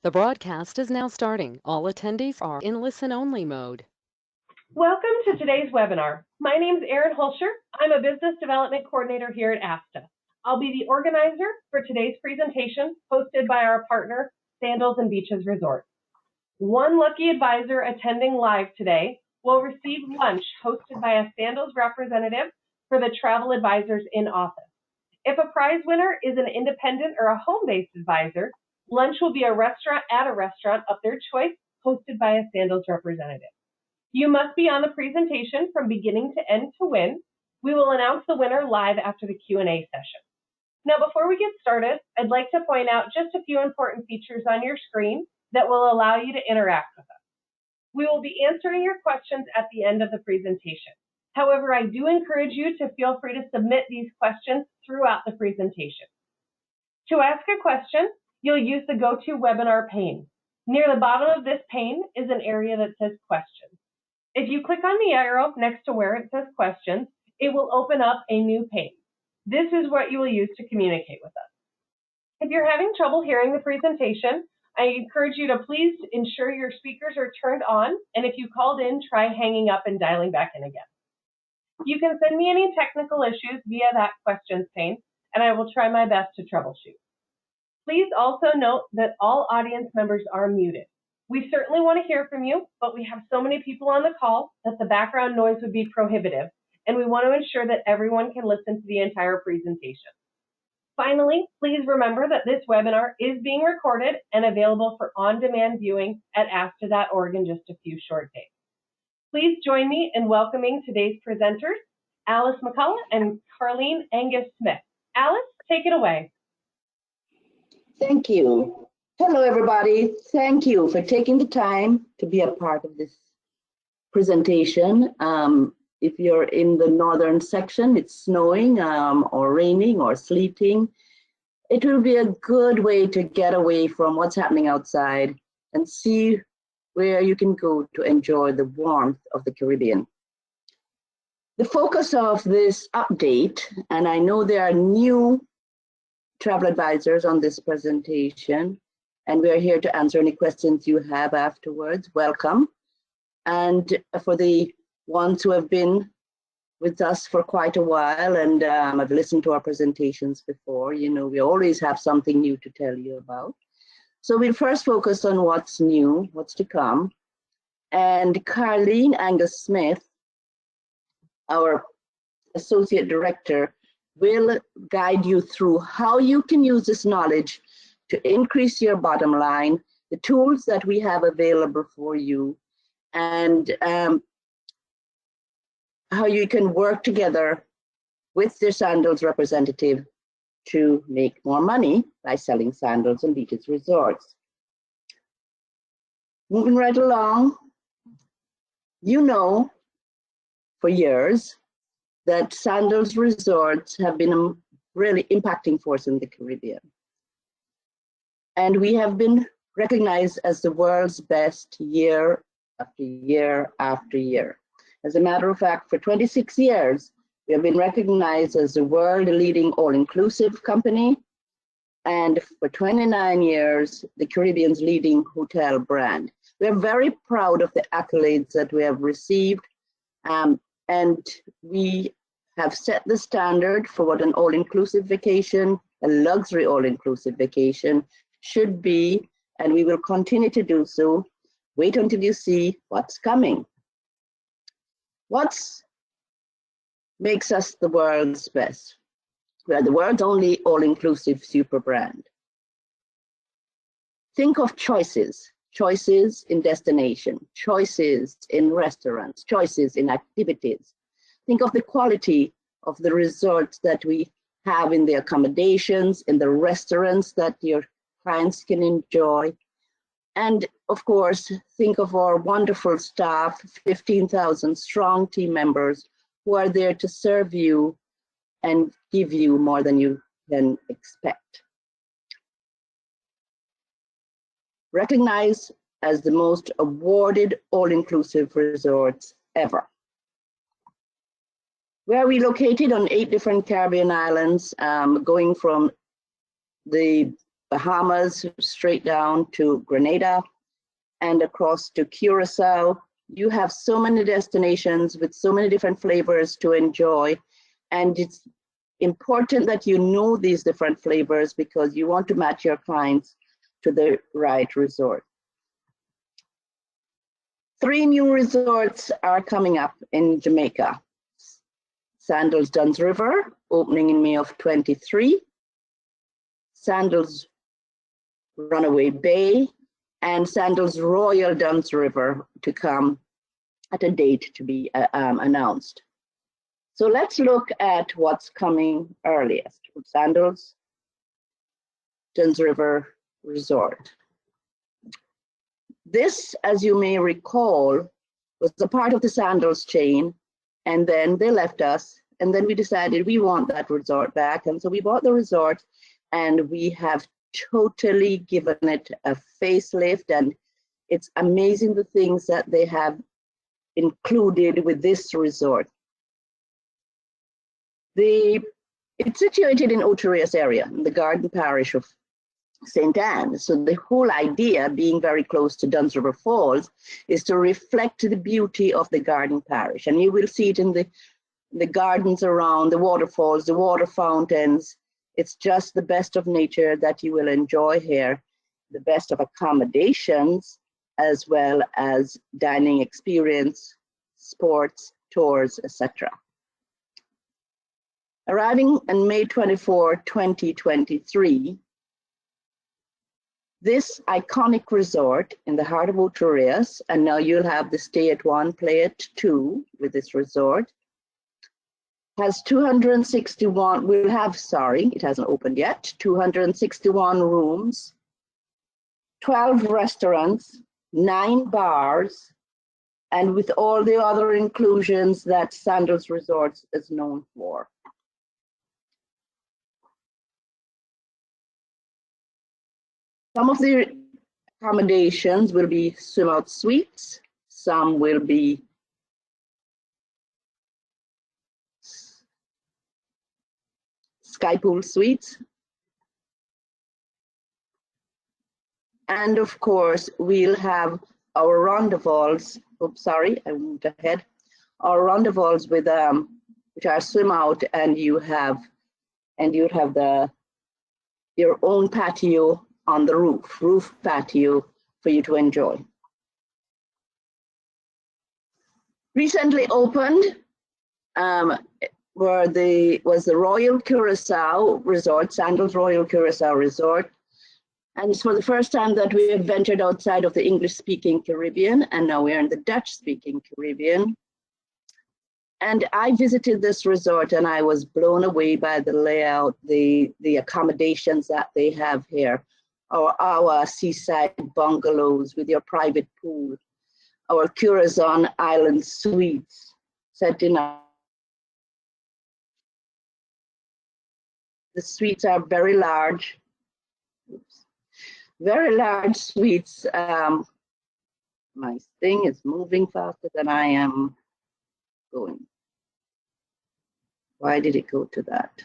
The broadcast is now starting. All attendees are in listen-only mode. Welcome to today's webinar. My name is Erin Hulscher. I'm a Business Development Coordinator here at ASTA. I'll be the organizer for today's presentation hosted by our partner, Sandals and Beaches Resort. One lucky advisor attending live today will receive lunch hosted by a Sandals representative for the travel advisors in office. If a prize winner is an independent or a home-based advisor, lunch will be at a restaurant of their choice hosted by a Sandals representative. You must be on the presentation from beginning to end to win. We will announce the winner live after the Q&A session. Now, before we get started, I'd like to point out just a few important features on your screen that will allow you to interact with us. We will be answering your questions at the end of the presentation. However, I do encourage you to feel free to submit these questions throughout the presentation. To ask a question, you'll use the GoToWebinar pane. Near the bottom of this pane is an area that says Questions. If you click on the arrow next to where it says Questions, it will open up a new pane. This is what you will use to communicate with us. If you're having trouble hearing the presentation, I encourage you to please ensure your speakers are turned on, and if you called in, try hanging up and dialing back in again. You can send me any technical issues via that Questions pane, and I will try my best to troubleshoot. Please also note that all audience members are muted. We certainly want to hear from you, but we have so many people on the call that the background noise would be prohibitive, and we want to ensure that everyone can listen to the entire presentation. Finally, please remember that this webinar is being recorded and available for on-demand viewing at asta.org in just a few short days. Please join me in welcoming today's presenters, Alice McCullough and Carleen Angus-Smith. Alice, take it away. Thank you. Hello, everybody. Thank you for taking the time to be a part of this presentation. If you're in the northern section, it's snowing or raining or sleeting, it will be a good way to get away from what's happening outside and see where you can go to enjoy the warmth of the Caribbean. The focus of this update, and I know there are new travel advisors on this presentation, and we are here to answer any questions you have afterwards. Welcome. And for the ones who have been with us for quite a while and have listened to our presentations before, you know, we always have something new to tell you about. So we'll first focus on what's new, what's to come. And Carleen Angus-Smith, our Associate Director, will guide you through how you can use this knowledge to increase your bottom line, the tools that we have available for you, and how you can work together with your Sandals representative to make more money by selling Sandals and Beaches resorts. Moving right along, you know for years that Sandals resorts have been a really impacting force in the Caribbean. And we have been recognized as the world's best year after year after year. As a matter of fact, for 26 years, we have been recognized as the world leading all-inclusive company, and for 29 years, the Caribbean's leading hotel brand. We are very proud of the accolades that we have received, and we have set the standard for what an all-inclusive vacation, a luxury all-inclusive vacation should be, and we will continue to do so. Wait until you see what's coming. What makes us the world's best? We are the world's only all-inclusive super brand. Think of choices. Choices in destination, choices in restaurants, choices in activities. Think of the quality of the resorts that we have in the accommodations, in the restaurants that your clients can enjoy. And of course, think of our wonderful staff, 15,000 strong team members who are there to serve you and give you more than you can expect. Recognized as the most awarded all-inclusive resorts ever. Where we located on 8 different Caribbean islands, going from the Bahamas, straight down to Grenada and across to Curacao. You have so many destinations with so many different flavors to enjoy. And it's important that you know these different flavors because you want to match your clients to the right resort. 3 new resorts are coming up in Jamaica. Sandals Duns River, opening in May of 23. Sandals Runaway Bay, and Sandals Royal Duns River to come at a date to be announced. So let's look at what's coming earliest. Sandals Duns River Resort. This, as you may recall, was a part of the Sandals chain, and then they left us, and then we decided we want that resort back, and so we bought the resort, and we have totally given it a facelift, and it's amazing the things that they have included with this resort. It's situated in Oterias area, in the Garden Parish of St. Anne. So the whole idea, being very close to Duns River Falls, is to reflect the beauty of the Garden Parish. And you will see it in the gardens around, the waterfalls, the water fountains. It's just the best of nature that you will enjoy here, the best of accommodations, as well as dining experience, sports, tours, etc. Arriving on May 24, 2023, this iconic resort in the heart of Oterias, and now you'll have the stay at 1, play at 2 with this resort, has 261, it hasn't opened yet, 261 rooms, 12 restaurants, 9 bars, and with all the other inclusions that Sandals Resorts is known for. Some of the accommodations will be swim out suites, some will be sky pool suites, and of course we'll have our rendezvous. Oops, sorry, I moved ahead. Our rendezvous with which are swim out, and you have your own patio on the roof patio for you to enjoy. Recently opened was the Royal Curacao Resort, Sandals Royal Curacao Resort. And it's for the first time that we have ventured outside of the English-speaking Caribbean, and now we're in the Dutch-speaking Caribbean. And I visited this resort and I was blown away by the layout, the accommodations that they have here. Our seaside bungalows with your private pool, our Curacao Island suites set in. The suites are very large. Oops. Very large suites. My thing is moving faster than I am going. Why did it go to that?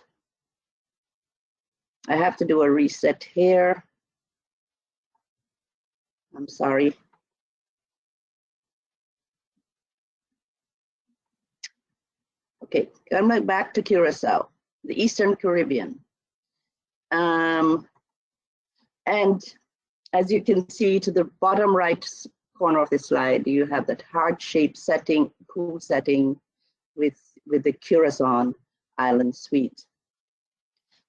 I have to do a reset here. I'm sorry. Okay, coming back to Curacao, the Eastern Caribbean. And as you can see to the bottom right corner of the slide, you have that heart-shaped setting, pool setting with the Curacao Island Suite.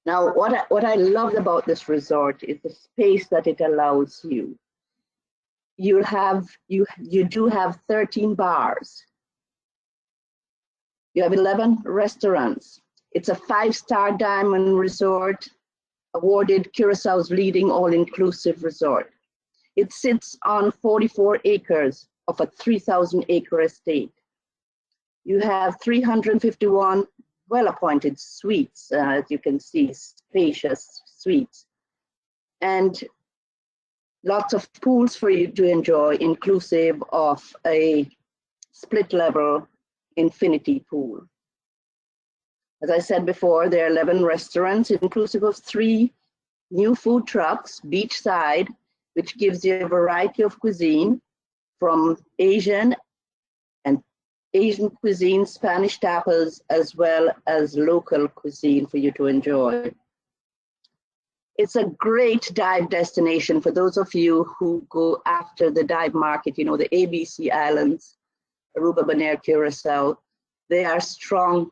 Now, what I loved about this resort is the space that it allows you. You do have 13 bars. You have 11 restaurants. It's a 5-star diamond resort, awarded Curaçao's leading all-inclusive resort. It sits on 44 acres of a 3,000-acre estate. You have 351 well-appointed suites, as you can see, spacious suites, and lots of pools for you to enjoy, inclusive of a split-level infinity pool. As I said before, there are 11 restaurants, inclusive of 3 new food trucks beachside, which gives you a variety of cuisine from Asian cuisine, Spanish tapas, as well as local cuisine for you to enjoy. It's a great dive destination for those of you who go after the dive market, you know, the ABC Islands, Aruba, Bonaire, Curacao. They are strong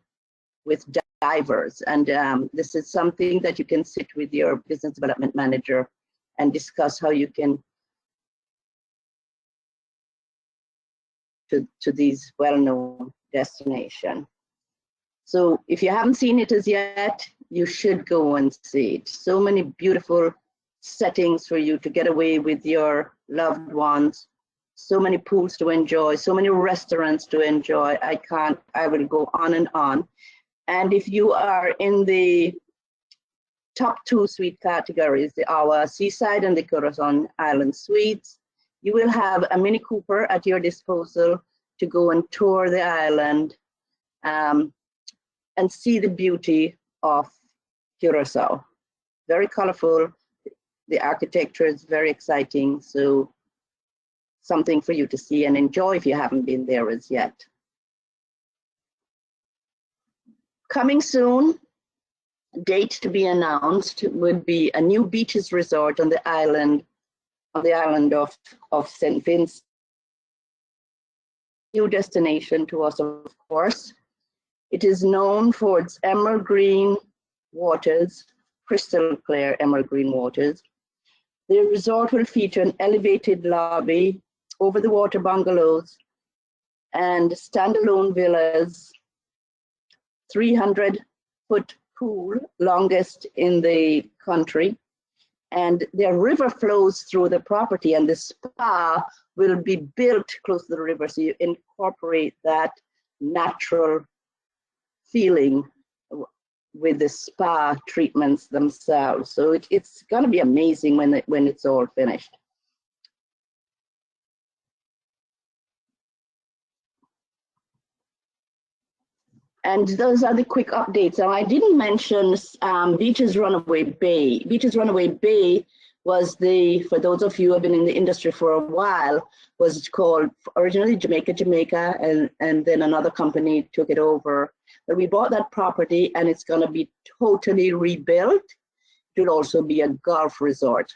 with divers, and this is something that you can sit with your business development manager and discuss how you can to these well-known destinations. So if you haven't seen it as yet, you should go and see it. So many beautiful settings for you to get away with your loved ones, so many pools to enjoy, so many restaurants to enjoy. I will go on and on. And if you are in the top 2 suite categories, our Seaside and the Corazon Island suites, you will have a Mini Cooper at your disposal to go and tour the island and see the beauty of Curacao. Very colorful. The architecture is very exciting. So something for you to see and enjoy if you haven't been there as yet. Coming soon, date to be announced would be a new beaches resort on the island of St. Vincent. New destination to us, of course. It is known for its emerald green waters, crystal clear emerald green waters. The resort will feature an elevated lobby, over the water bungalows, and standalone villas, 300-foot pool, longest in the country. And their river flows through the property, and the spa will be built close to the river, so you incorporate that natural feeling with the spa treatments themselves. So it's going to be amazing when it's all finished. And those are the quick updates. Now, I didn't mention Beaches Runaway Bay. Beaches Runaway Bay was for those of you who have been in the industry for a while, was called originally Jamaica, and then another company took it over. But we bought that property, and it's going to be totally rebuilt. It will also be a golf resort.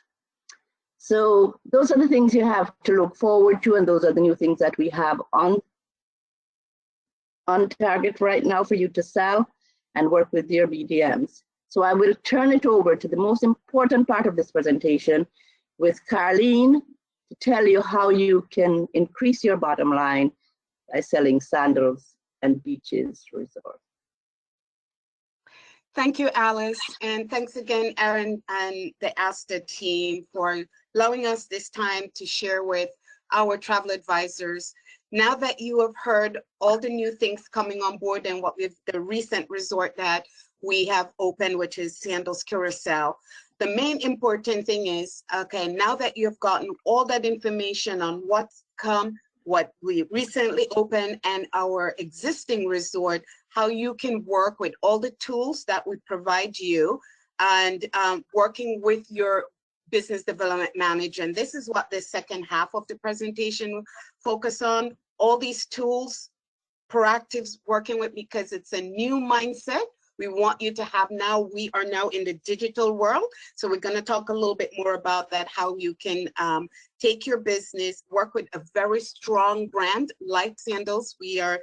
So those are the things you have to look forward to, and those are the new things that we have on target right now for you to sell and work with your BDMs. So I will turn it over to the most important part of this presentation with Carleen to tell you how you can increase your bottom line by selling Sandals and Beaches Resort. Thank you, Alice. And thanks again, Erin and the ASTA team for allowing us this time to share with our travel advisors. Now that you have heard all the new things coming on board and what we've the recent resort that we have opened, which is Sandals Curacao, the main important thing is, okay, now that you've gotten all that information on what's come, what we recently opened and our existing resort, how you can work with all the tools that we provide you and working with your business development manager. And this is what the second half of the presentation focus on, all these tools, proactives working with, because it's a new mindset we want you to have now. We are now in the digital world. So we're going to talk a little bit more about that, how you can take your business, work with a very strong brand like Sandals. We are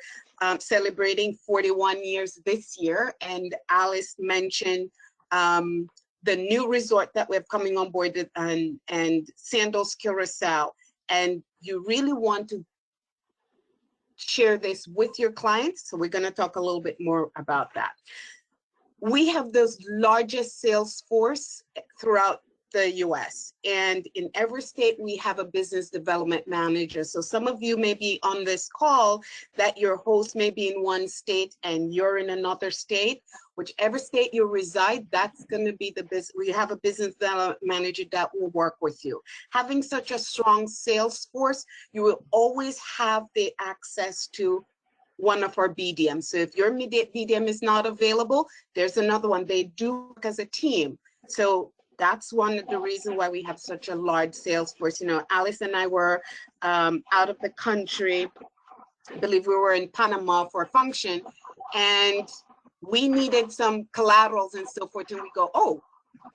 celebrating 41 years this year. And Alice mentioned the new resort that we have coming on board and Sandals Curacao. And you really want to share this with your clients. So we're going to talk a little bit more about that. We have the largest sales force throughout the US, and in every state we have a business development manager. So some of you may be on this call that your host may be in one state and you're in another state. Whichever state you reside, that's going to be the business. We have a business development manager that will work with you. Having such a strong sales force, you will always have the access to one of our BDMs. So if your BDM is not available, there's another one. They do work as a team. So That's one of the reasons why we have such a large sales force. You know, Alice and I were out of the country. I believe we were in Panama for a function, and we needed some collaterals and so forth. And we go, oh,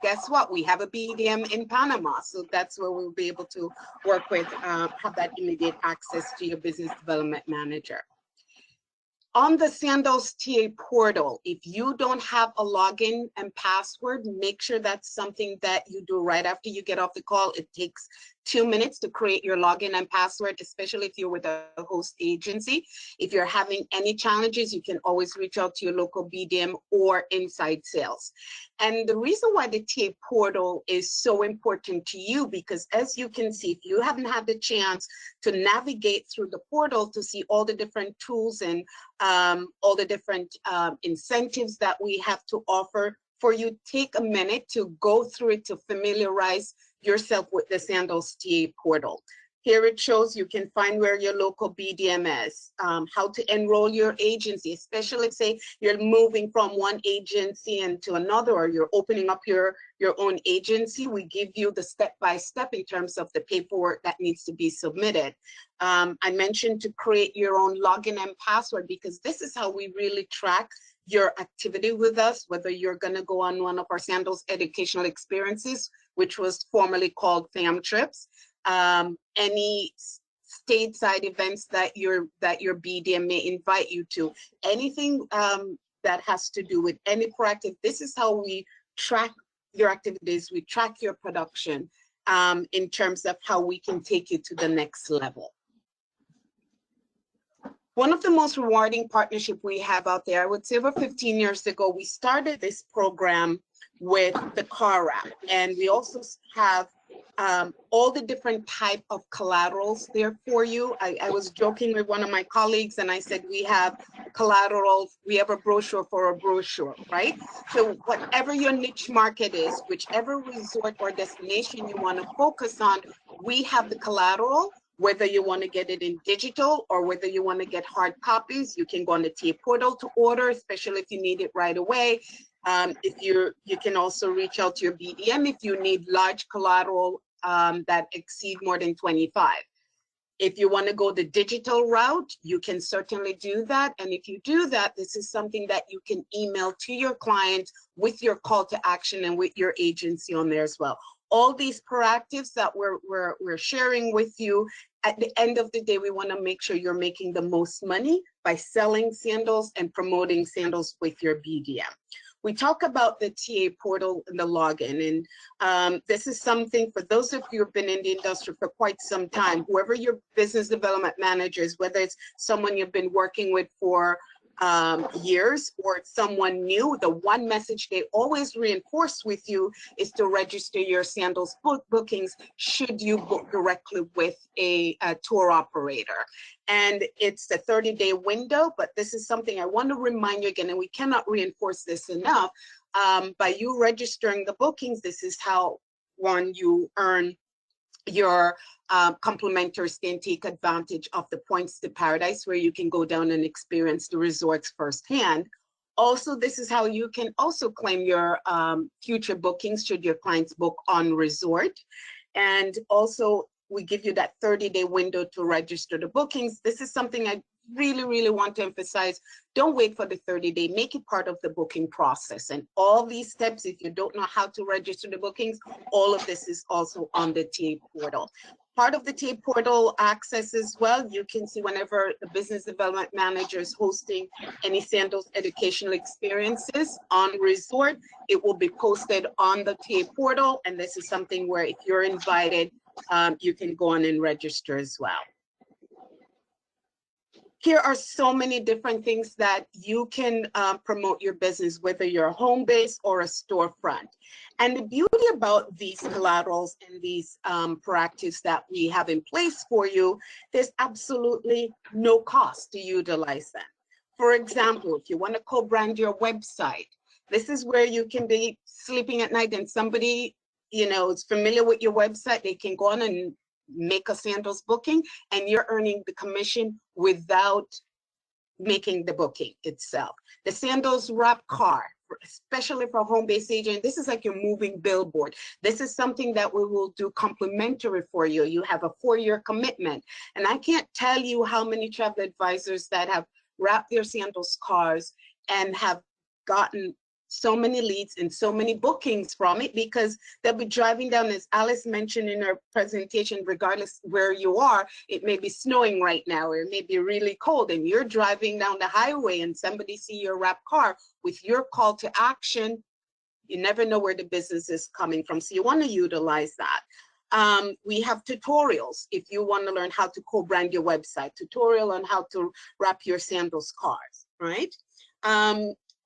guess what? We have a BDM in Panama. So that's where we'll be able to work with, have that immediate access to your business development manager. On the Sandals TA portal, if you don't have a login and password, make sure that's something that you do right after you get off the call. It takes 2 minutes to create your login and password, especially if you're with a host agency. If you're having any challenges, you can always reach out to your local BDM or inside sales. And the reason why the TA portal is so important to you, because as you can see, if you haven't had the chance to navigate through the portal to see all the different tools and all the different incentives that we have to offer for you, take a minute to go through it to familiarize yourself with the Sandals TA portal. Here it shows you can find where your local BDM is, how to enroll your agency, especially say you're moving from one agency into another, or you're opening up your own agency. We give you the step-by-step in terms of the paperwork that needs to be submitted. I mentioned to create your own login and password, because this is how we really track your activity with us, whether you're going to go on one of our Sandals educational experiences, which was formerly called FAM trips, any stateside events that your BDM may invite you to, anything that has to do with any proactive. This is how we track your activities, we track your production in terms of how we can take you to the next level. One of the most rewarding partnerships we have out there, I would say over 15 years ago, we started this program with the car app, and we also have all the different type of collaterals there for you. I was joking with one of my colleagues and I said, we have collateral, we have a brochure for a brochure, right? So whatever your niche market is, whichever resort or destination you want to focus on, we have the collateral. Whether you want to get it in digital or whether you want to get hard copies, you can go on the TA portal to order, especially if you need it right away. If you can also reach out to your BDM if you need large collateral that exceed more than 25. If you want to go the digital route, you can certainly do that. And if you do that, this is something that you can email to your client with your call to action and with your agency on there as well. All these proactives that we're sharing with you, at the end of the day, we want to make sure you're making the most money by selling sandals and promoting sandals with your BDM. We talk about the TA portal and the login, and this is something for those of you who've been in the industry for quite some time, whoever your business development manager is, whether it's someone you've been working with for years or someone new, the one message they always reinforce with you is to register your Sandals bookings should you book directly with a tour operator. And it's a 30-day window, but this is something I want to remind you again, and we cannot reinforce this enough. By you registering the bookings, this is how, one, you earn your complimentary stay and take advantage of the Points to Paradise, where you can go down and experience the resorts firsthand. Also, this is how you can also claim your future bookings should your clients book on resort. And also, we give you that 30-day window to register the bookings. This is something I really want to emphasize. Don't wait for the 30-day, make it part of the booking process. And all these steps, if you don't know how to register the bookings, all of this is also on the TA portal. Part of the TA portal access as well, you can see whenever the business development manager is hosting any Sandals educational experiences on resort, it will be posted on the TA portal. And this is something where if you're invited, you can go on and register as well. Here are so many different things that you can promote your business, whether you're a home base or a storefront. And the beauty about these collaterals and these proactives that we have in place for you, there's absolutely no cost to utilize them. For example, if you want to co-brand your website, this is where you can be sleeping at night and somebody, you know, is familiar with your website, they can go on and make a Sandals booking and you're earning the commission without making the booking itself. The Sandals wrap card, especially for a home-based agent, this is like your moving billboard. This is something that we will do complimentary for you. You have a 4-year commitment. And I can't tell you how many travel advisors that have wrapped their Sandals cars and have gotten so many leads and so many bookings from it, because they'll be driving down, as Alice mentioned in her presentation, regardless where you are, it may be snowing right now, or it may be really cold, and you're driving down the highway and somebody see your wrapped car with your call to action. You never know where the business is coming from, so you want to utilize that. We have tutorials if you want to learn how to co-brand your website, tutorial on how to wrap your Sandals cars, right?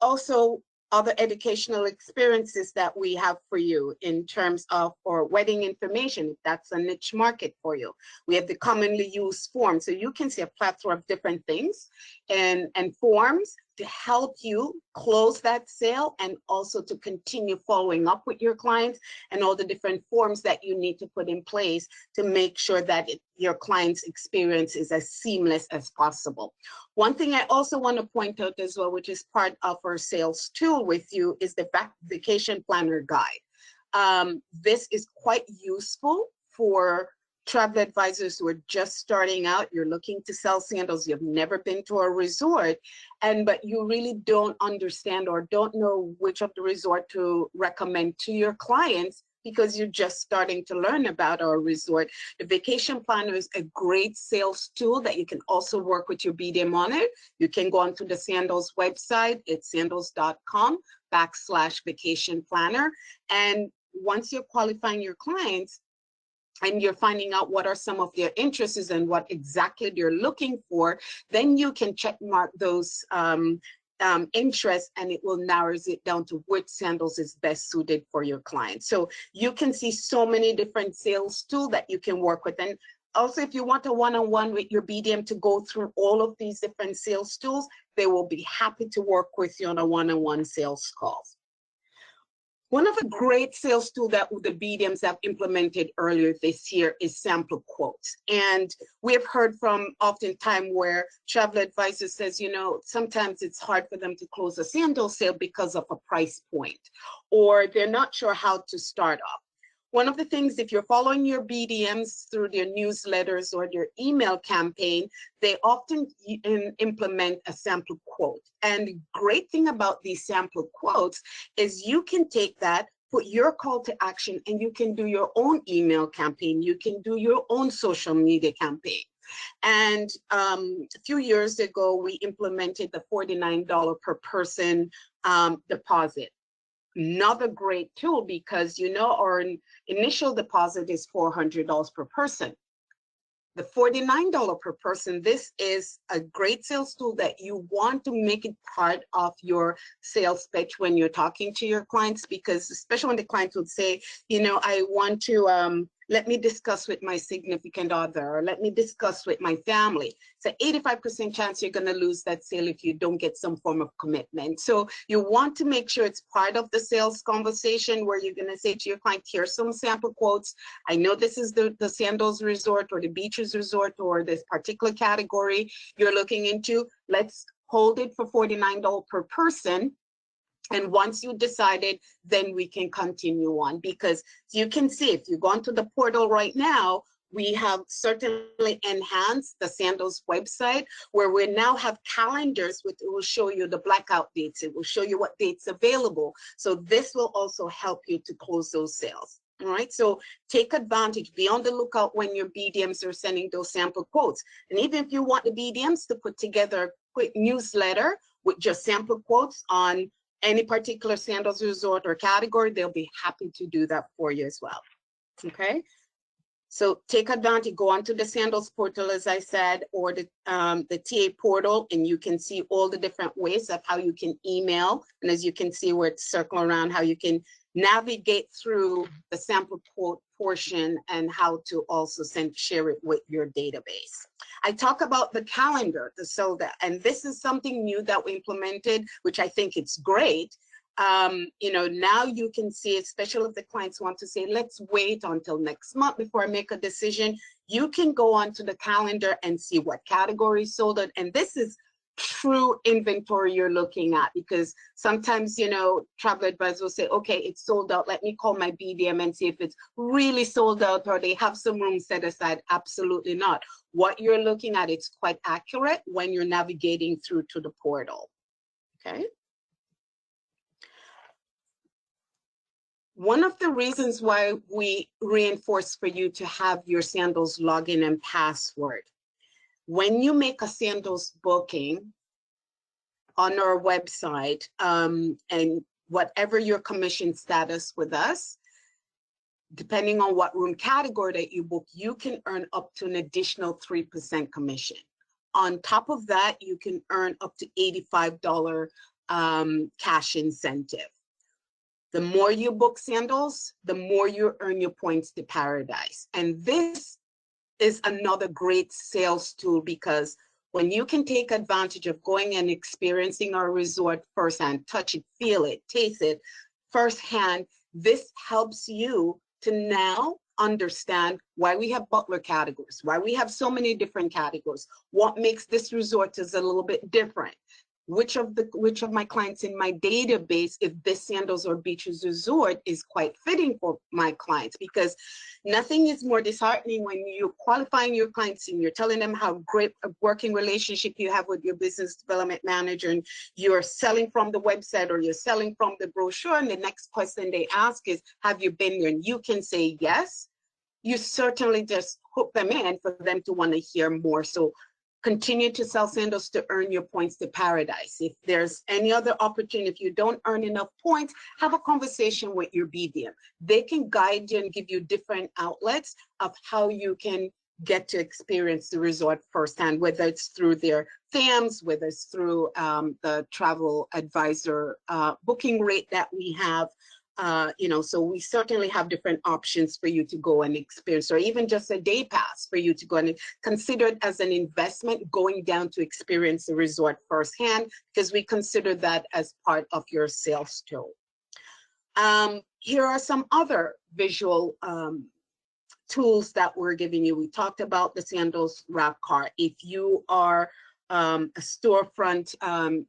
Also, other educational experiences that we have for you in terms of for wedding information, if that's a niche market for you. We have the commonly used forms, so you can see a plethora of different things and forms to help you close that sale, and also to continue following up with your clients, and all the different forms that you need to put in place to make sure that your client's experience is as seamless as possible. One thing I also want to point out as well, which is part of our sales tool with you, is the vacation planner guide. This is quite useful for travel advisors who are just starting out. You're looking to sell sandals, you've never been to a resort, but you really don't understand or don't know which of the resort to recommend to your clients because you're just starting to learn about our resort. The vacation planner is a great sales tool that you can also work with your BDM on it. You can go onto the Sandals website, it's sandals.com/vacation planner. And once you're qualifying your clients, and you're finding out what are some of their interests and what exactly they're looking for, then you can check mark those interests, and it will narrows it down to which sandals is best suited for your client. So you can see so many different sales tools that you can work with. And also, if you want a one-on-one with your BDM to go through all of these different sales tools, they will be happy to work with you on a one-on-one sales call. One of the great sales tools that the BDMs have implemented earlier this year is sample quotes. And we have heard from oftentimes where travel advisor says, you know, sometimes it's hard for them to close a sandal sale because of a price point, or they're not sure how to start off. One of the things, if you're following your BDMs through their newsletters or their email campaign, they often implement a sample quote. And the great thing about these sample quotes is you can take that, put your call to action, and you can do your own email campaign. You can do your own social media campaign. And a few years ago, we implemented the $49 per person deposit. Another great tool, because you know our initial deposit is $400 per person. The $49 per person, this is a great sales tool that you want to make it part of your sales pitch when you're talking to your clients, because especially when the clients would say, you know, I want to, let me discuss with my significant other, or let me discuss with my family. It's an 85% chance you're going to lose that sale if you don't get some form of commitment. So you want to make sure it's part of the sales conversation where you're going to say to your client, here's some sample quotes. I know this is the Sandals resort or the beaches resort or this particular category you're looking into. Let's hold it for $49 per person. And once you decided, then we can continue on, because you can see if you go onto the portal right now, we have certainly enhanced the Sandals website, where we now have calendars which will show you the blackout dates. It will show you what dates available. So this will also help you to close those sales. All right, so take advantage, be on the lookout when your BDMs are sending those sample quotes. And even if you want the BDMs to put together a quick newsletter with just sample quotes on any particular Sandals resort or category, they'll be happy to do that for you as well. Okay, so take advantage, go onto the Sandals portal, as I said, or the TA portal, and you can see all the different ways of how you can email. And as you can see where it's circling around, how you can navigate through the sample quote portion and how to also share it with your database. I talk about the calendar, and this is something new that we implemented, which I think it's great. You know, now you can see, especially if the clients want to say, let's wait until next month before I make a decision, you can go onto the calendar and see what categories sold it. And this is true inventory you're looking at, because sometimes, you know, travel advisors will say, okay, it's sold out. Let me call my BDM and see if it's really sold out or they have some room set aside. Absolutely not. What you're looking at, it's quite accurate when you're navigating through to the portal. Okay. One of the reasons why we reinforce for you to have your Sandals login and password, when you make a Sandals booking on our website, and whatever your commission status with us, depending on what room category that you book, you can earn up to an additional 3% commission. On top of that, you can earn up to $85 cash incentive. The more you book Sandals, the more you earn your points to paradise. And this is another great sales tool, because when you can take advantage of going and experiencing our resort firsthand, touch it, feel it, taste it firsthand, this helps you to now understand why we have butler categories, why we have so many different categories, what makes this resort is a little bit different. Which of my clients in my database, if this Sandals or Beaches resort is quite fitting for my clients, because nothing is more disheartening when you're qualifying your clients and you're telling them how great a working relationship you have with your business development manager, and you're selling from the website or you're selling from the brochure, and the next question they ask is, have you been there? And you can say yes. You certainly just hook them in for them to want to hear more. So continue to sell Sandals to earn your points to paradise. If there's any other opportunity, if you don't earn enough points, have a conversation with your BDM. They can guide you and give you different outlets of how you can get to experience the resort firsthand, whether it's through their FAMs, whether it's through the travel advisor booking rate that we have. You know, so we certainly have different options for you to go and experience, or even just a day pass for you to go and consider it as an investment, going down to experience the resort firsthand, because we consider that as part of your sales tool. Here are some other visual tools that we're giving you. We talked about the Sandals wrap card. If you are a storefront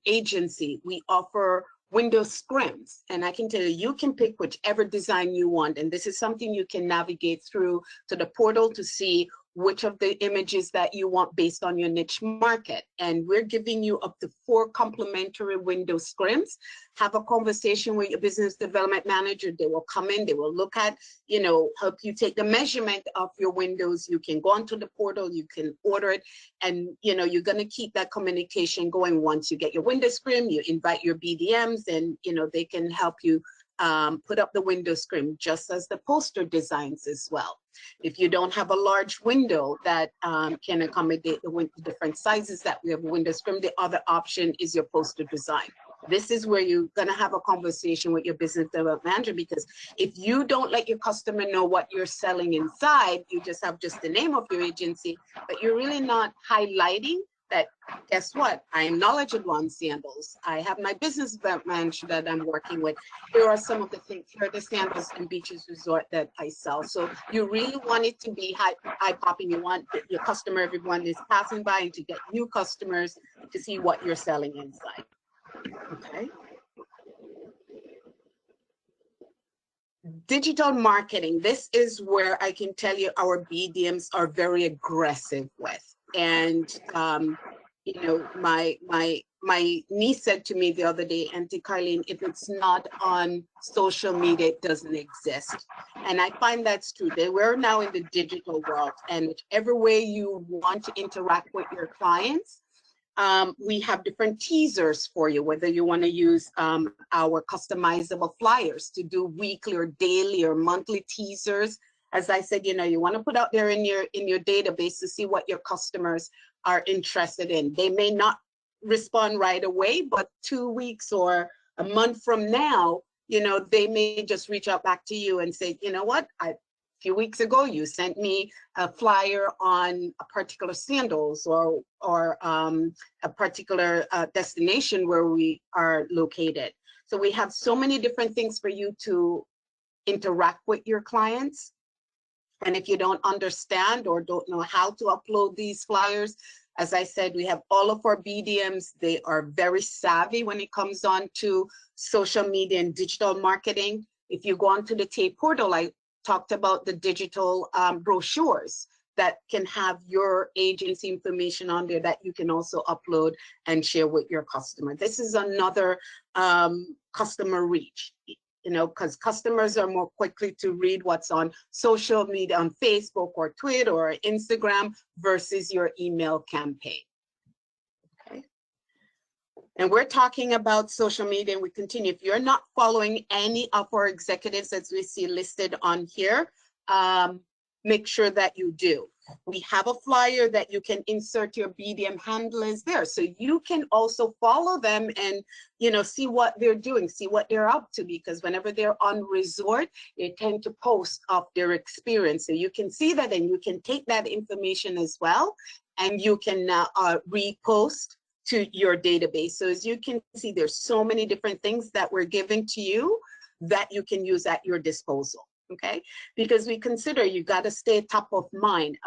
agency, we offer window scrims, and I can tell you, you can pick whichever design you want, and this is something you can navigate through to the portal to see which of the images that you want based on your niche market. And we're giving you up to 4 complimentary window scrims. Have a conversation with your business development manager. They will come in, they will look at, you know, help you take the measurement of your windows. You can go onto the portal, you can order it, and, you know, you're going to keep that communication going. Once you get your window scrim, you invite your BDMs, and, you know, they can help you put up the window scrim, just as the poster designs as well. If you don't have a large window that can accommodate the different sizes that we have a window scrim, the other option is your poster design. This is where you're going to have a conversation with your business development manager, because if you don't let your customer know what you're selling inside, you just have just the name of your agency, but you're really not highlighting that, guess what, I am knowledgeable on Sandals. I have my business development manager that I'm working with. Here are some of the things, here are the Sandals and Beaches resort that I sell. So you really want it to be eye-popping. You want your customer, everyone is passing by, and to get new customers to see what you're selling inside. Okay. Digital marketing. This is where I can tell you our BDMs are very aggressive with. And you know, my niece said to me the other day, Auntie Carlene, if it's not on social media, it doesn't exist. And I find that's true. We're now in the digital world, and whichever way you want to interact with your clients, we have different teasers for you, whether you want to use our customizable flyers to do weekly or daily or monthly teasers. As I said, you know, you want to put out there in your database to see what your customers are interested in. They may not respond right away, but 2 weeks or a month from now, you know, they may just reach out back to you and say, you know what, a few weeks ago, you sent me a flyer on a particular Sandals or a particular destination where we are located. So we have so many different things for you to interact with your clients. And if you don't understand or don't know how to upload these flyers, as I said, we have all of our BDMs. They are very savvy when it comes on to social media and digital marketing. If you go onto the TA portal, I talked about the digital brochures that can have your agency information on there that you can also upload and share with your customer. This is another customer reach, you know, because customers are more quickly to read what's on social media, on Facebook or Twitter or Instagram versus your email campaign. Okay. And we're talking about social media, and we continue. If you're not following any of our executives as we see listed on here, make sure that you do. We have a flyer that you can insert your BDM handlers there, so you can also follow them and, you know, see what they're doing, see what they're up to, because whenever they're on resort, they tend to post of their experience. So you can see that, and you can take that information as well, and you can repost to your database. So as you can see, there's so many different things that we're giving to you that you can use at your disposal. Okay, because we consider you got to stay top of mind.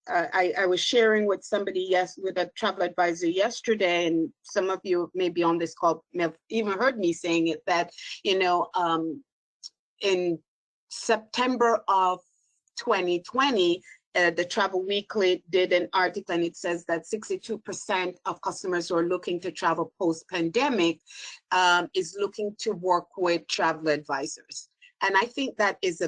I was sharing with somebody, with a travel advisor yesterday, and some of you maybe on this call may have even heard me saying it, that, you know, in September of 2020, the Travel Weekly did an article, and it says that 62% of customers who are looking to travel post-pandemic is looking to work with travel advisors. And I think that is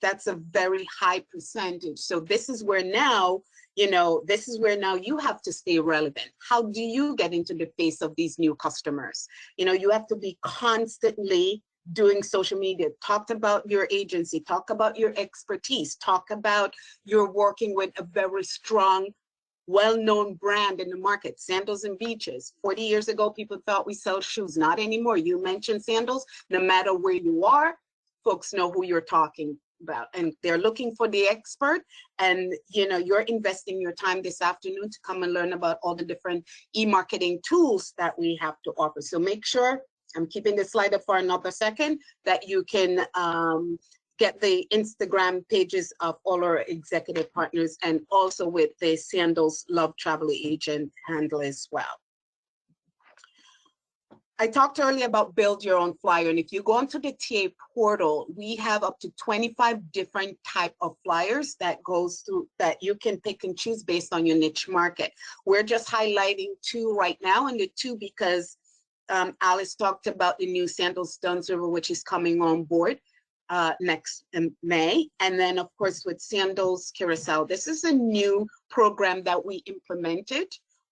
that's a very high percentage. So this is where now, you know, this is where now you have to stay relevant. How do you get into the face of these new customers? You know, you have to be constantly doing social media. Talk about your agency, talk about your expertise, talk about you're working with a very strong, well-known brand in the market, Sandals and Beaches. 40 years ago, people thought we sell shoes. Not anymore. You mention sandals, no matter where you are, folks know who you're talking about, and they're looking for the expert. And, you know, you're investing your time this afternoon to come and learn about all the different e-marketing tools that we have to offer. So make sure, I'm keeping the slide up for another second, that you can get the Instagram pages of all our executive partners, and also with the Sandals Love Travel Agent handle as well. I talked earlier about build your own flyer, and if you go onto the TA portal, we have up to 25 different type of flyers that goes through, that you can pick and choose based on your niche market. We're just highlighting 2 right now, and the 2 because Alice talked about the new Sandals Duns River, which is coming on board next May. And then of course with Sandals Curacao, this is a new program that we implemented,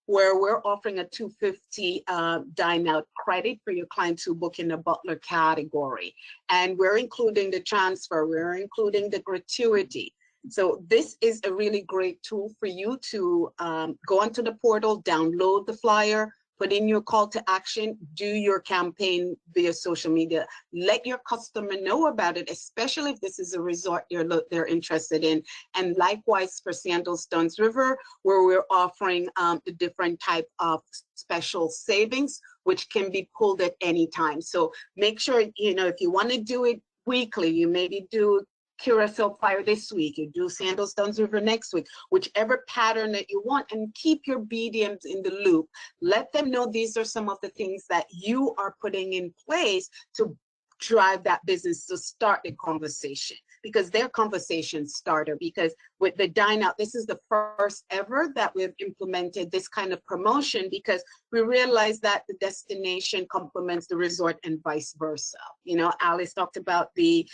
where we're offering a $250 dine out credit for your clients who book in the butler category. And we're including the transfer, we're including the gratuity. So this is a really great tool for you to go onto the portal, download the flyer, put in your call to action, do your campaign via social media. Let your customer know about it, especially if this is a resort they're interested in. And likewise for Sandals Duns River, where we're offering the different type of special savings, which can be pulled at any time. So make sure, you know, if you want to do it weekly, you maybe do Curacao flyer this week, you do Sandals Duns River next week, whichever pattern that you want, and keep your BDMs in the loop. Let them know these are some of the things that you are putting in place to drive that business, to start the conversation, because they're conversation starter. Because with the dine out, this is the first ever that we've implemented this kind of promotion, because we realize that the destination complements the resort and vice versa. You know, Alice talked about the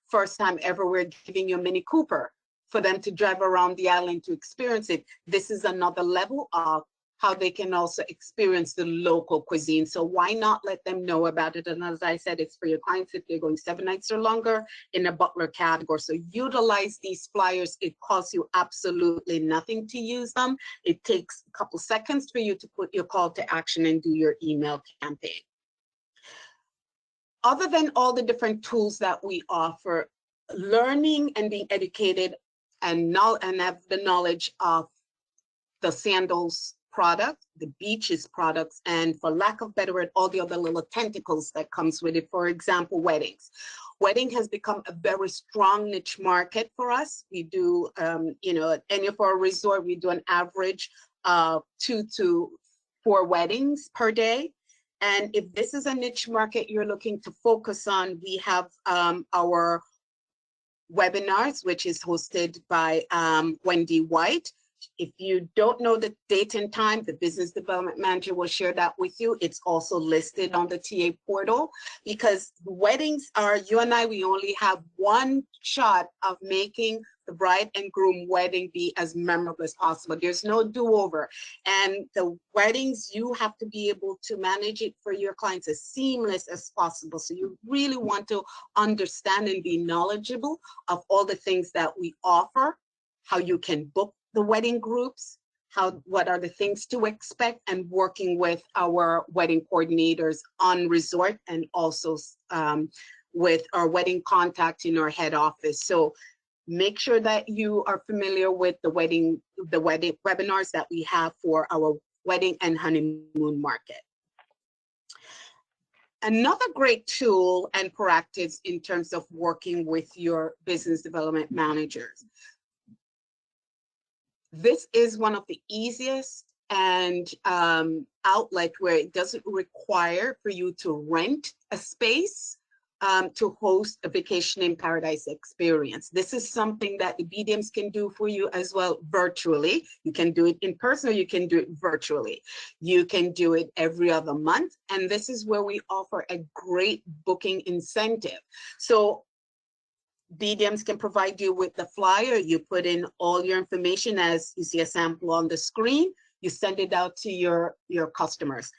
first time ever we're giving you a Mini Cooper for them to drive around the island to experience it. This is another level of how they can also experience the local cuisine. So why not let them know about it? And as I said, it's for your clients if they're going 7 nights or longer in a butler category. So utilize these flyers. It costs you absolutely nothing to use them. It takes a couple seconds for you to put your call to action and do your email campaign. Other than all the different tools that we offer, learning and being educated and have the knowledge of the Sandals product, the Beaches products, and for lack of better word, all the other little tentacles that comes with it. For example, weddings. Wedding has become a very strong niche market for us. We do, you know, at any of our resort, we do an average of 2 to 4 weddings per day. And if this is a niche market you're looking to focus on, we have our webinars, which is hosted by Wendy White. If you don't know the date and time, the Business Development Manager will share that with you. It's also listed on the TA portal, because weddings are, you and I, we only have one shot of making the bride and groom wedding be as memorable as possible. There's no do-over. And the weddings, you have to be able to manage it for your clients as seamless as possible. So you really want to understand and be knowledgeable of all the things that we offer, how you can book the wedding groups, what are the things to expect, and working with our wedding coordinators on resort, and also with our wedding contact in our head office. So make sure that you are familiar with the wedding webinars that we have for our wedding and honeymoon market. Another great tool and proactives in terms of working with your business development managers. This is one of the easiest and outlet where it doesn't require for you to rent a space to host a vacation in paradise experience. This is something that the BDMs can do for you as well virtually. You can do it in person, or you can do it virtually. You can do it every other month. And this is where we offer a great booking incentive. So BDMs can provide you with the flyer. You put in all your information as you see a sample on the screen. You send it out to your customers,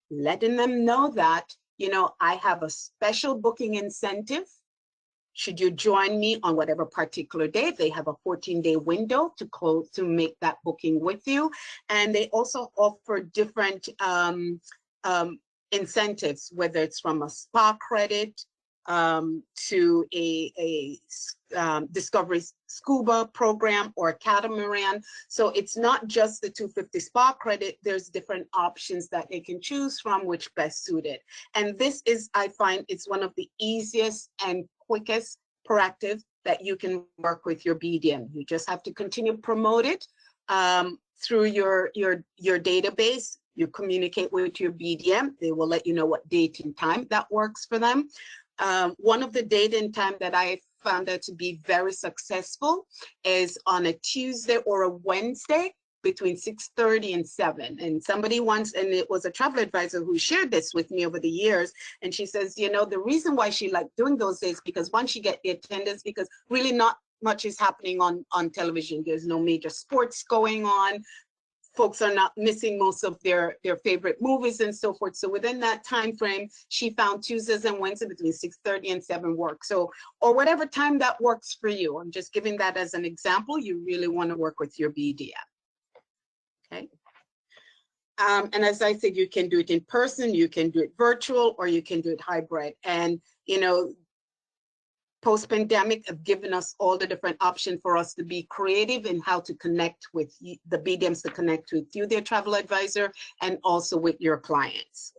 letting them know that, you know, I have a special booking incentive. Should you join me on whatever particular day, they have a 14-day window to make that booking with you. And they also offer different incentives, whether it's from a spa credit to a Discovery Scuba program or catamaran. So it's not just the 250 spa credit, there's different options that they can choose from which best suited. And this is, I find, it's one of the easiest and quickest proactive that you can work with your BDM. You just have to continue to promote it through your database. You communicate with your BDM, they will let you know what date and time that works for them. One of the date and time that I found out to be very successful is on a Tuesday or a Wednesday between 6:30 and 7. And somebody once, and it was a travel advisor who shared this with me over the years, and she says, you know, the reason why she liked doing those days, because once she get the attendance, because really not much is happening on television. There's no major sports going on. Folks are not missing most of their favorite movies and so forth. So within that time frame, she found Tuesdays and Wednesdays between 6:30 and 7 work. So, or whatever time that works for you. I'm just giving that as an example. You really want to work with your BDM. Okay. And as I said, you can do it in person, you can do it virtual, or you can do it hybrid. And, you know, post-pandemic have given us all the different options for us to be creative in how to connect with the BDMs, to connect with you, their travel advisor, and also with your clients.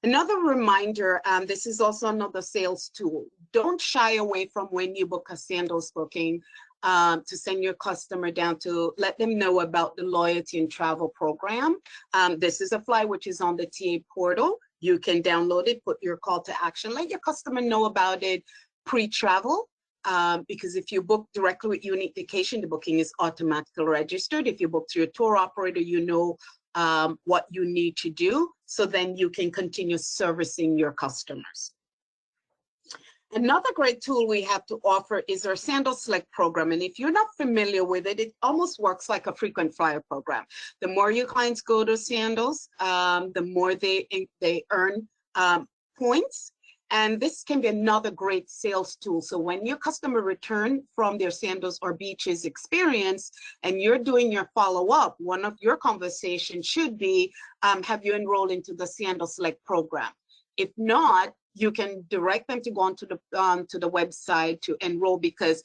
Another reminder, this is also another sales tool. Don't shy away from when you book a Sandals booking to send your customer down to let them know about the loyalty and travel program. This is a flyer which is on the TA portal. You can download it, put your call to action, let your customer know about it pre-travel, because if you book directly with Unique Vacation, the booking is automatically registered. If you book through a tour operator, you know what you need to do, so then you can continue servicing your customers. Another great tool we have to offer is our Sandals Select program. And if you're not familiar with it, it almost works like a frequent flyer program. The more your clients go to Sandals, the more they earn points. And this can be another great sales tool. So when your customer return from their Sandals or Beaches experience and you're doing your follow-up, one of your conversations should be, have you enrolled into the Sandals Select program? If not, you can direct them to go onto the website to enroll, because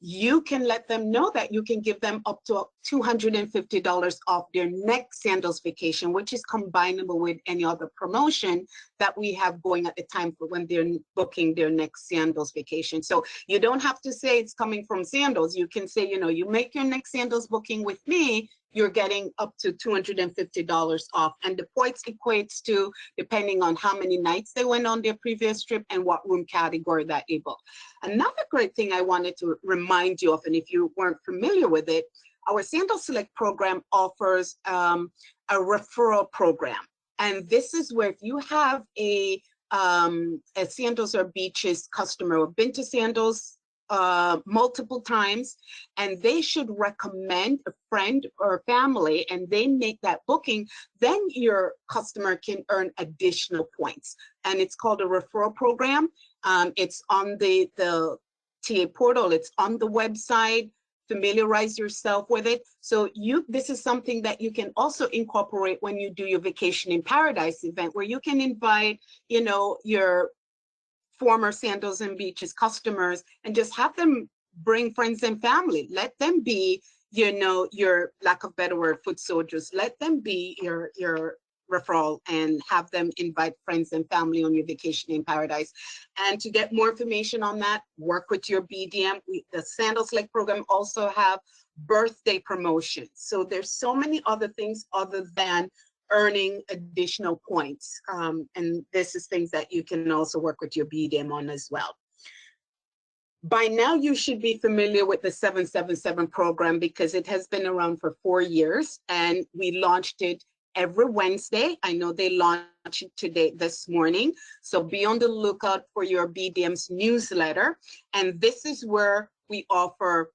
you can let them know that you can give them up to $250 off their next Sandals vacation, which is combinable with any other promotion that we have going at the time for when they're booking their next Sandals vacation. So you don't have to say it's coming from Sandals. You can say, you make your next Sandals booking with me, you're getting up to $250 off. And the points equates to, depending on how many nights they went on their previous trip and what room category that they booked. Another great thing I wanted to remind you of, and if you weren't familiar with it, our Sandals Select program offers a referral program. And this is where if you have a Sandals or Beaches customer who have been to Sandals multiple times, and they should recommend a friend or family, and they make that booking, then your customer can earn additional points. And it's called a referral program. It's on the TA portal, it's on the website. Familiarize yourself with it. So this is something that you can also incorporate when you do your Vacation in Paradise event, where you can invite, your former Sandals and Beaches customers and just have them bring friends and family. Let them be, your, lack of better word, foot soldiers. Let them be your referral and have them invite friends and family on your Vacation in Paradise. And to get more information on that, work with your BDM. The Sandals Select program also have birthday promotions. So there's so many other things other than earning additional points. And this is things that you can also work with your BDM on as well. By now, you should be familiar with the 777 program because it has been around for 4 years, and we launched it every Wednesday. I know they launched it this morning. So be on the lookout for your BDM's newsletter. And this is where we offer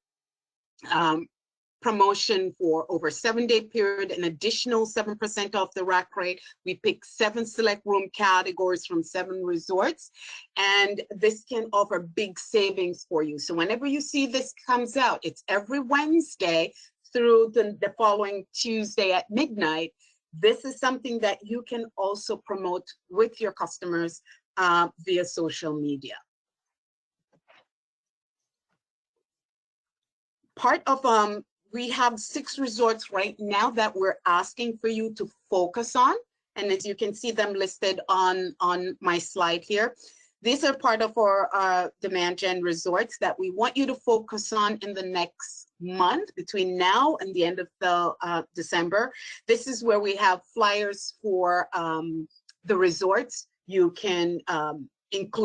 promotion for over 7-day period, an additional 7% off the rack rate. We pick 7 select room categories from 7 resorts, and this can offer big savings for you. So whenever you see this comes out, it's every Wednesday through the following Tuesday at midnight. This is something that you can also promote with your customers via social media. Part of we have 6 resorts right now that we're asking for you to focus on. And as you can see them listed on my slide here, these are part of our demand gen resorts that we want you to focus on in the next month between now and the end of the December. This is where we have flyers for the resorts. You can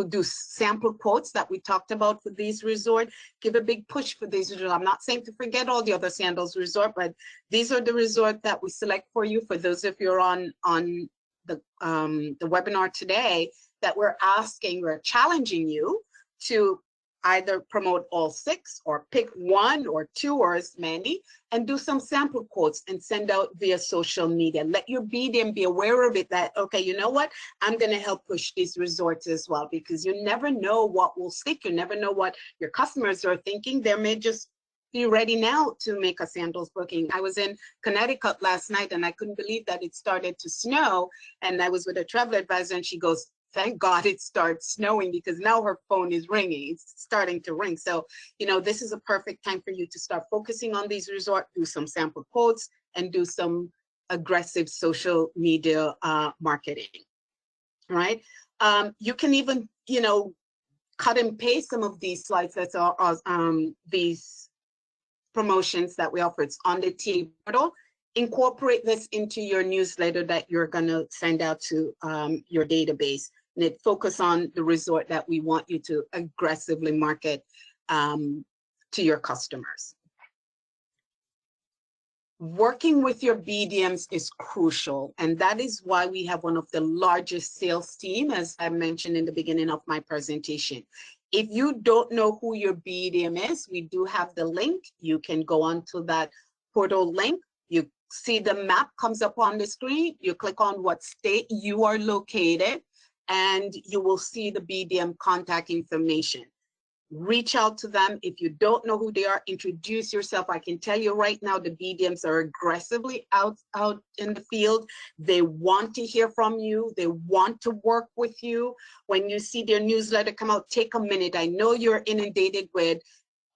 do sample quotes that we talked about for these resorts. Give a big push for these resorts. I'm not saying to forget all the other Sandals resort, but these are the resorts that we select for you. For those of you on the webinar today, that we're challenging you to either promote all 6 or pick 1 or 2 or as many and do some sample quotes and send out via social media. Let your BDM be aware of it that, okay, you know what? I'm going to help push these resorts as well, because you never know what will stick. You never know what your customers are thinking. They may just be ready now to make a Sandals booking. I was in Connecticut last night and I couldn't believe that it started to snow. And I was with a travel advisor and she goes, thank God it starts snowing, because now her phone is ringing. It's starting to ring. So, this is a perfect time for you to start focusing on these resorts, do some sample quotes, and do some aggressive social media marketing, right? You can even, cut and paste some of these slides that are these promotions that we offer. It's on the TA portal. Incorporate this into your newsletter that you're going to send out to your database. And it focus on the resort that we want you to aggressively market to your customers. Working with your BDMs is crucial, and that is why we have one of the largest sales team, as I mentioned in the beginning of my presentation. If you don't know who your BDM is, we do have the link. You can go onto that portal link. You see the map comes up on the screen. You click on what state you are located, and you will see the BDM contact information. Reach out to them. If you don't know who they are, introduce yourself. I can tell you right now, the BDMs are aggressively out in the field. They want to hear from you. They want to work with you. When you see their newsletter come out, take a minute. I know you're inundated with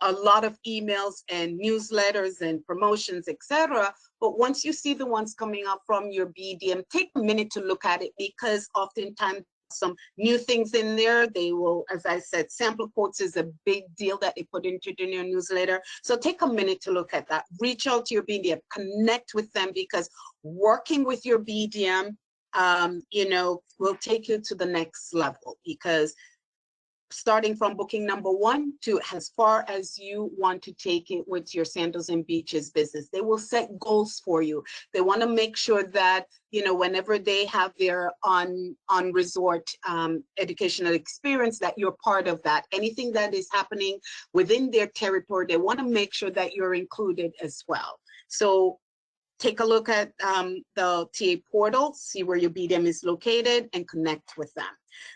a lot of emails and newsletters and promotions, etc. But once you see the ones coming up from your BDM, take a minute to look at it, because oftentimes some new things in there. They will, as I said, sample quotes is a big deal that they put into the new newsletter. So take a minute to look at that. Reach out to your BDM, connect with them, because working with your BDM, you know, will take you to the next level, because starting from booking number 1 to as far as you want to take it with your Sandals and Beaches business. They will set goals for you. They want to make sure that, you know, whenever they have their on resort educational experience, that you're part of that. Anything that is happening within their territory, they want to make sure that you're included as well. So take a look at the TA portal, see where your BDM is located, and connect with them.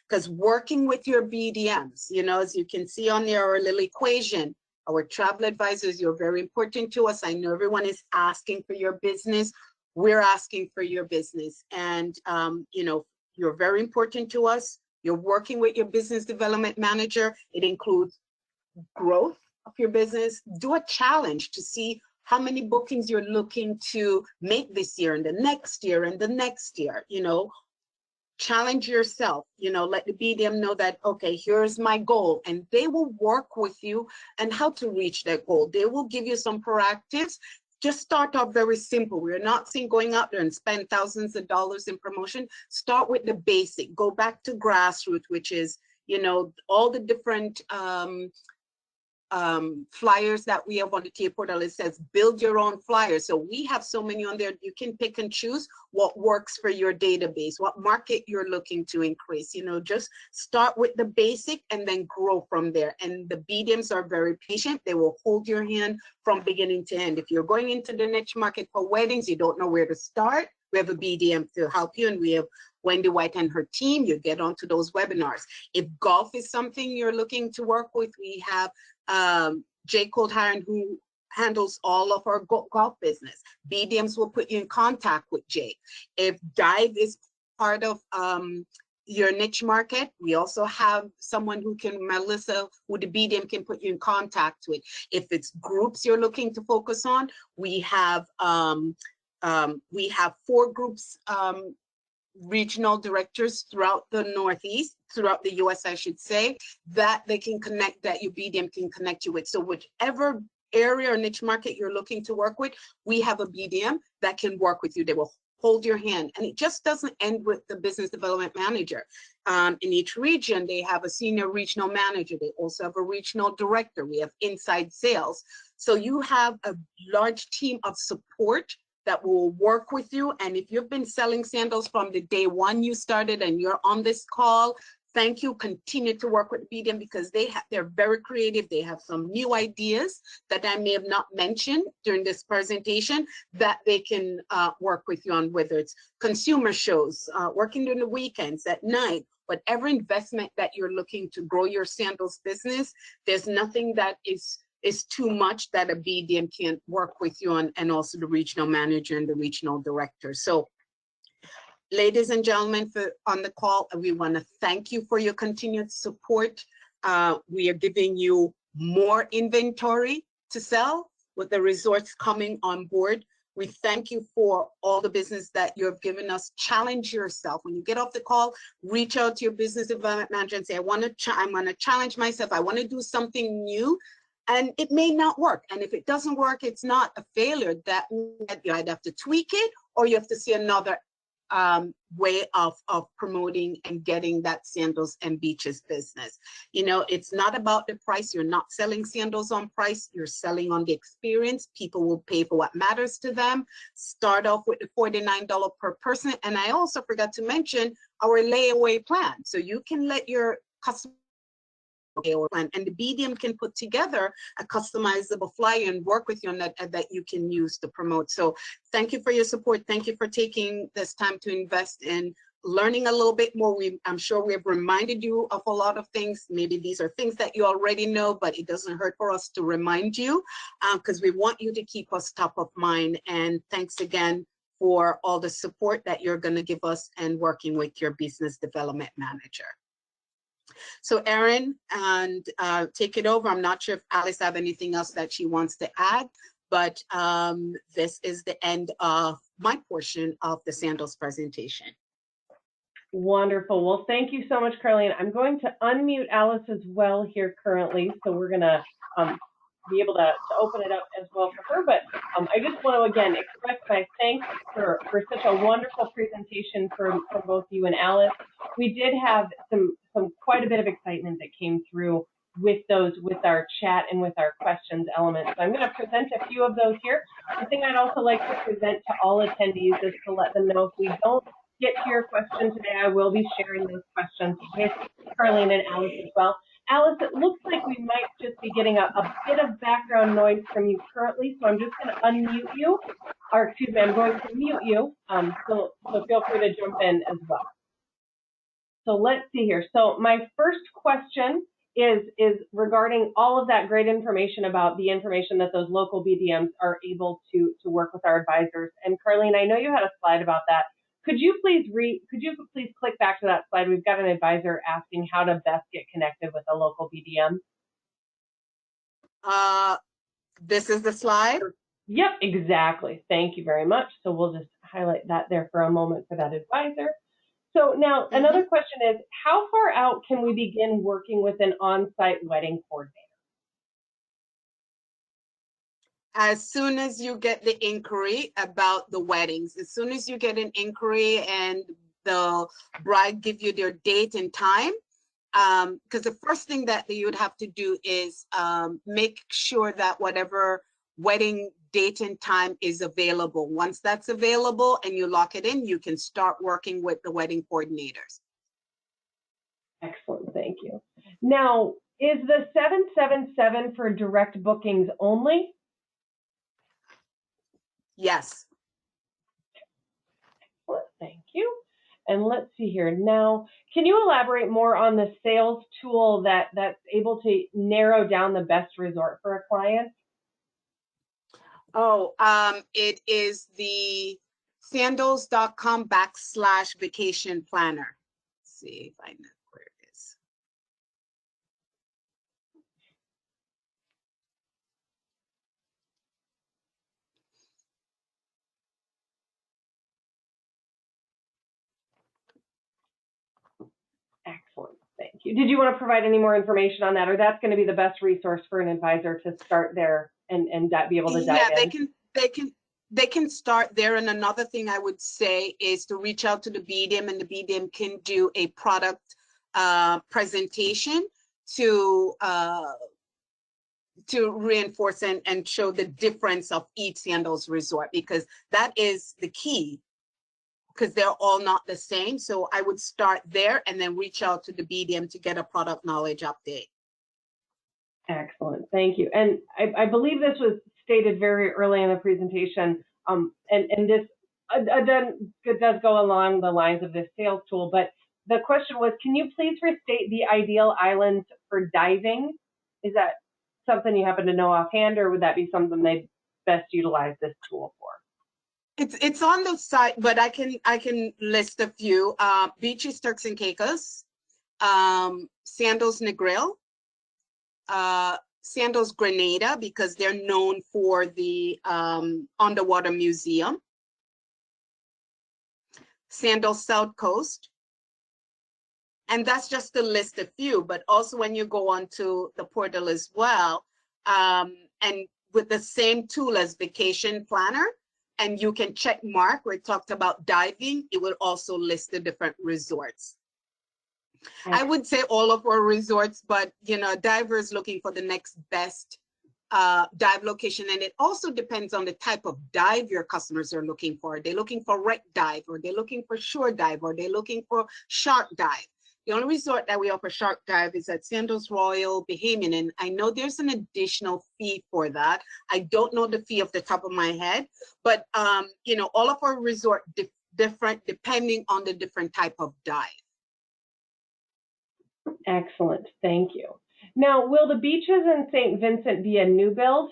Because working with your BDMs, you know, as you can see on there, our little equation, our travel advisors, you're very important to us. I know everyone is asking for your business. We're asking for your business. And, you know, you're very important to us. You're working with your business development manager. It includes growth of your business. Do a challenge to see how many bookings you're looking to make this year and the next year and the next year. You know, challenge yourself, you know, let the BDM know that, okay, here's my goal, and they will work with you and how to reach that goal. They will give you some proactives. Just start off very simple. We're not saying going out there and spend thousands of dollars in promotion. Start with the basic, go back to grassroots, which is, you know, all the different flyers that we have on the TA portal. It says build your own flyers. So we have so many on there. You can pick and choose what works for your database, what market you're looking to increase. You know, just start with the basic and then grow from there. And the BDMs are very patient. They will hold your hand from beginning to end. If you're going into the niche market for weddings, you don't know where to start, we have a BDM to help you, and we have Wendy White and her team. You get onto those webinars. If golf is something you're looking to work with, we have Jay Coldhiron, who handles all of our golf business. BDMs will put you in contact with Jay. If dive is part of your niche market, we also have someone who can, Melissa, who the BDM can put you in contact with. If it's groups you're looking to focus on, we have 4 groups, regional directors throughout the Northeast, throughout the US, I should say, that they can connect, that your BDM can connect you with. So whichever area or niche market you're looking to work with, we have a BDM that can work with you. They will hold your hand. And it just doesn't end with the business development manager. In each region, they have a senior regional manager. They also have a regional director. We have inside sales. So you have a large team of support that will work with you. And if you've been selling sandals from the day 1 you started and you're on this call, thank you. Continue to work with BDM, because they're very creative. They have some new ideas that I may have not mentioned during this presentation that they can work with you on, whether it's consumer shows, working during the weekends, at night, whatever investment that you're looking to grow your sandals business. There's nothing that is too much that a BDM can't work with you on, and also the regional manager and the regional director. So ladies and gentlemen on the call, we want to thank you for your continued support. We are giving you more inventory to sell with the resorts coming on board. We thank you for all the business that you have given us. Challenge yourself. When you get off the call, reach out to your business development manager and say, I'm going to challenge myself. I want to do something new. And it may not work. And if it doesn't work, it's not a failure. That means you either have to tweak it, or you have to see another way of promoting and getting that Sandals and Beaches business. You know, it's not about the price. You're not selling sandals on price. You're selling on the experience. People will pay for what matters to them. Start off with the $49 per person. And I also forgot to mention our layaway plan. So you can let your customer plan, and the BDM can put together a customizable flyer and work with you on that you can use to promote. So thank you for your support. Thank you for taking this time to invest in learning a little bit more. I'm sure we have reminded you of a lot of things. Maybe these are things that you already know, but it doesn't hurt for us to remind you, because we want you to keep us top of mind. And thanks again for all the support that you're going to give us and working with your business development manager. So Erin, and take it over. I'm not sure if Alice have anything else that she wants to add, but this is the end of my portion of the Sandals presentation. Wonderful. Well, thank you so much, Carleen. I'm going to unmute Alice as well here currently, so we're going to be able to open it up as well for her. But I just want to, again, express my thanks for such a wonderful presentation from both you and Alice. We did have some quite a bit of excitement that came through with our chat and with our questions elements. So I'm going to present a few of those here. The thing I'd also like to present to all attendees is to let them know if we don't get to your question today, I will be sharing those questions with Carleen and Alice as well. Alice, it looks like we might just be getting a bit of background noise from you currently, so I'm just going to unmute you, or excuse me, I'm going to mute you, so feel free to jump in as well. So let's see here. So my first question is regarding all of that great information about the information that those local BDMs are able to work with our advisors. And Carleen, I know you had a slide about that. Could you please click back to that slide? We've got an advisor asking how to best get connected with a local BDM. This is the slide? Yep, exactly. Thank you very much. So we'll just highlight that there for a moment for that advisor. So now another question is, how far out can we begin working with an on-site wedding coordinator? As soon as you get the inquiry about the weddings, as soon as you get an inquiry and the bride give you their date and time, because the first thing that you would have to do is make sure that whatever wedding date and time is available. Once that's available and you lock it in, you can start working with the wedding coordinators. Excellent, thank you. Now, is the 777 for direct bookings only? Yes. Excellent, thank you. And let's see here. Now, can you elaborate more on the sales tool that's able to narrow down the best resort for a client? Oh, it is the sandals.com/vacation planner. Let's see if I know where it is. Excellent, thank you. Did you want to provide any more information on that, or that's going to be the best resource for an advisor to start there and be able to dive in? They can start there. And another thing I would say is to reach out to the BDM, and the BDM can do a product presentation to reinforce and show the difference of each Sandals resort, because that is the key, because they're all not the same. So I would start there and then reach out to the BDM to get a product knowledge update. Excellent, thank you. And I believe this was stated very early in the presentation, and this does go along the lines of this sales tool, but the question was, can you please restate the ideal islands for diving? Is that something you happen to know offhand, or would that be something they'd best utilize this tool for? It's on the site, but I can list a few. Beaches, Turks and Caicos, Sandals Negril, Sandals Grenada, because they're known for the underwater museum, Sandals South Coast, and that's just to list a few. But also when you go onto the portal as well, and with the same tool as Vacation Planner, and you can check mark where it talked about diving, it will also list the different resorts. I would say all of our resorts, but you know, a diver is looking for the next best dive location, and it also depends on the type of dive your customers are looking for. Are they looking for wreck dive, or they're looking for shore dive, or they're looking for shark dive? The only resort that we offer shark dive is at Sandals Royal Bahamian, and I know there's an additional fee for that. I don't know the fee off the top of my head, but you know, all of our resort different depending on the different type of dive. Excellent, thank you. Now, will the beaches in St. Vincent be a new build?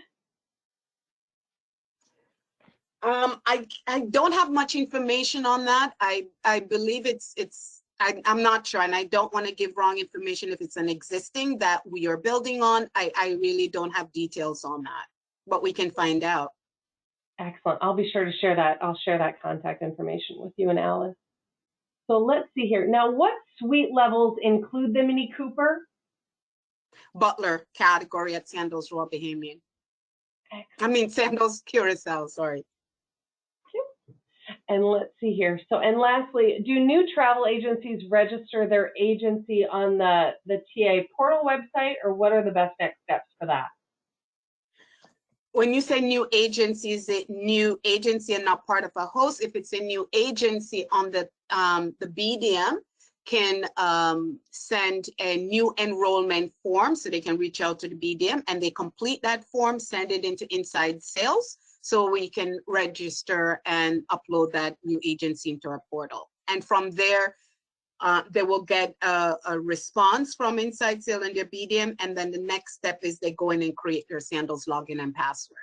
I don't have much information on that. I believe it's I'm not sure, and I don't want to give wrong information if it's an existing that we are building on. I really don't have details on that, but we can find out. Excellent. I'll be sure to share that. I'll share that contact information with you and Alice. So let's see here. Now, what suite levels include the Mini Cooper? Butler category at Sandals Royal Bahamian. I mean, Sandals Curacao, sorry. And let's see here. So, and lastly, do new travel agencies register their agency on the TA portal website, or what are the best next steps for that? When you say new agency, is it new agency and not part of a host? If it's a new agency on the BDM, can send a new enrollment form, so they can reach out to the BDM and they complete that form, send it into Inside Sales, so we can register and upload that new agency into our portal. And from there, they will get a response from Inside Sales and their BDM, and then the next step is they go in and create their Sandals login and password.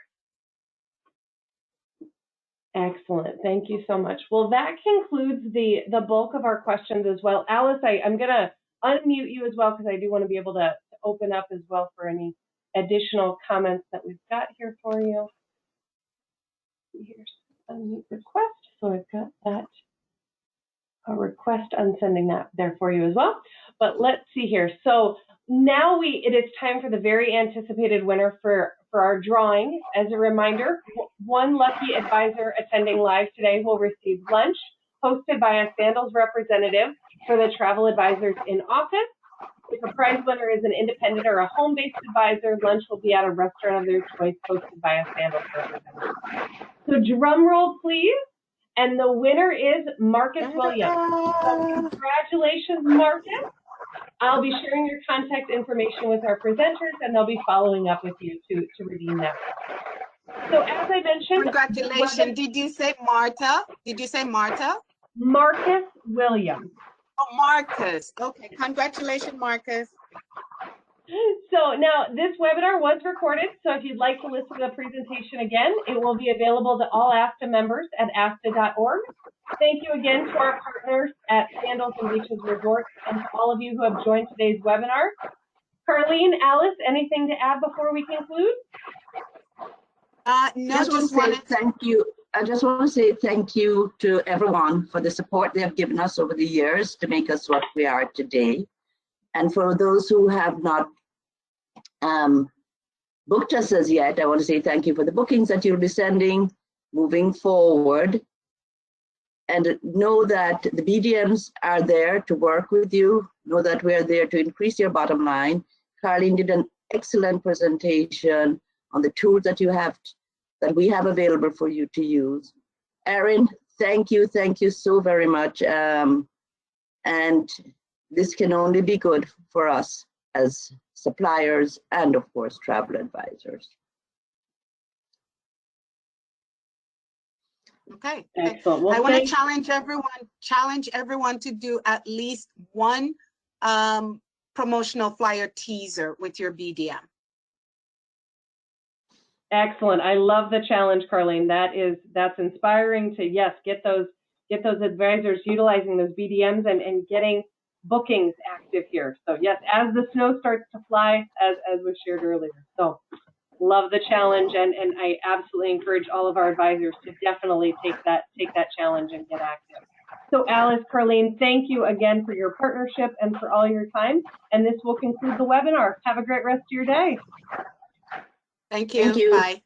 Excellent. Thank you so much. Well, that concludes the bulk of our questions as well. Alice, I'm going to unmute you as well, because I do want to be able to open up as well for any additional comments that we've got here for you. Here's unmute request. So I've got that. A request on sending that there for you as well. But let's see here. So now it is time for the very anticipated winner for our drawing. As a reminder, one lucky advisor attending live today will receive lunch hosted by a Sandals representative for the travel advisors in office. If a prize winner is an independent or a home-based advisor, lunch will be at a restaurant of their choice hosted by a Sandals representative. So drum roll, please. And the winner is Marcus Williams. So congratulations, Marcus. I'll be sharing your contact information with our presenters, and they'll be following up with you to redeem that. So as I mentioned— Congratulations. Did you say Marta? Did you say Marta? Marcus Williams. Oh, Marcus. Okay, congratulations, Marcus. So now this webinar was recorded, so if you'd like to listen to the presentation again, it will be available to all ASTA members at asta.org. Thank you again to our partners at Sandals and Beaches Resorts and to all of you who have joined today's webinar. Carlene, Alice, anything to add before we conclude? No, just want to say thank you. I just want to say thank you to everyone for the support they have given us over the years to make us what we are today. And for those who have not booked us as yet, I want to say thank you for the bookings that you'll be sending moving forward. And know that the BDMs are there to work with you. Know that we're there to increase your bottom line. Carlene did an excellent presentation on the tools that that we have available for you to use. Erin, thank you so very much. And this can only be good for us as suppliers and, of course, travel advisors. Okay. Excellent. Well, I want to challenge everyone to do at least one promotional flyer teaser with your BDM. Excellent. I love the challenge, Carlene. That's inspiring to, yes, get those advisors utilizing those BDMs and getting bookings active here. So yes, as the snow starts to fly, as was shared earlier. So love the challenge, and I absolutely encourage all of our advisors to definitely take that challenge and get active. So Alice, Carlene, thank you again for your partnership and for all your time. And this will conclude the webinar. Have a great rest of your day. Thank you. Thank you. Bye.